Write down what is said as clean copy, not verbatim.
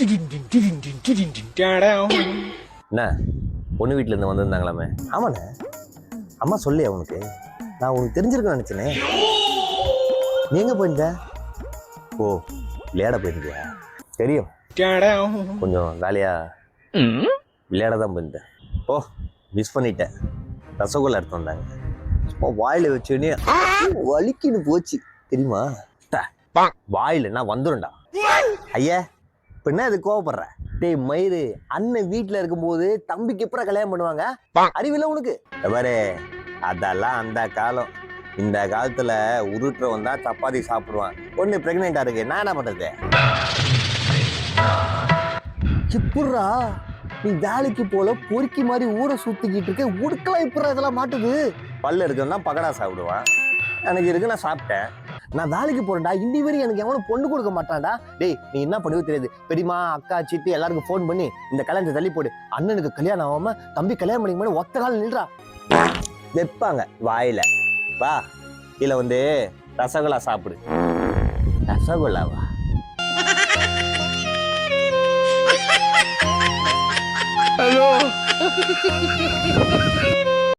என்ன பொண்ணு வீட்டுல இருந்து வந்திருந்தாங்களாமே? ஆமாண்ணே. அம்மா சொல்லியா உனக்கு? நான் உனக்கு தெரிஞ்சிருக்கேன்னு நினைச்சேனே. நீ எங்க போயிருந்த? ஓ, விளையாட போயிருந்தியா? தெரியும், கொஞ்சம் வேலையா விளையாட தான் போயிருந்தேன். ஓ, மிஸ் பண்ணிட்டேன். ரசகுல்லா எடுத்து வந்தாங்க, சும்மா வாயில வச்சோடனே வலிக்குன்னு போச்சு தெரியுமா? வாயில நான் வந்துடும்டா. ஐயா, இப்ப என்ன இது கோவப்படுற? டேய் மயிறு, அண்ணன் வீட்டுல இருக்கும்போது தம்பிக்கு எப்பறம் கல்யாணம் பண்ணுவாங்க? அறிவில்லை உனக்கு? பாரு, அதெல்லாம் அந்த காலம். இந்த காலத்துல உருட்டுறவன் தான் சப்பாத்தி சாப்பிடுவான். பொண்ணு பிரெக்னெண்டா இருக்கு, நான் என்ன பண்றது? எப்படா நீ வேலைக்கு போல பொறுக்கி மாதிரி ஊரை சுத்திக்கிட்டு இருக்க, உடுக்கலாம் இப்ப இதெல்லாம் மாட்டுது. பல்ல இருக்குன்னா பகடா சாப்பிடுவான், எனக்கு இருக்கு நான் சாப்பிட்டேன். நான் வேலைக்கு போறேன்டா, இன்னி வரைக்கும் எனக்கு எவனும் பொண்ணு கொடுக்க மாட்டான்டா. டேய், நீ என்ன பண்ணுவோ தெரியாது. பெரியமா, அக்கா, சித்தி எல்லாருக்கும் ஃபோன் பண்ணி இந்த கல்யாணத்தை தள்ளி போடு, அண்ணனுக்கு கல்யாணம் ஆகாம தம்பி கல்யாணம் பண்ணிக்க மாதிரி ஒத்த காலம் நில்றா வைப்பாங்க வாயில. வா, இதுல வந்து ரசகுல்லா சாப்பிடு. ரசகுல்லாவா? ஹலோ.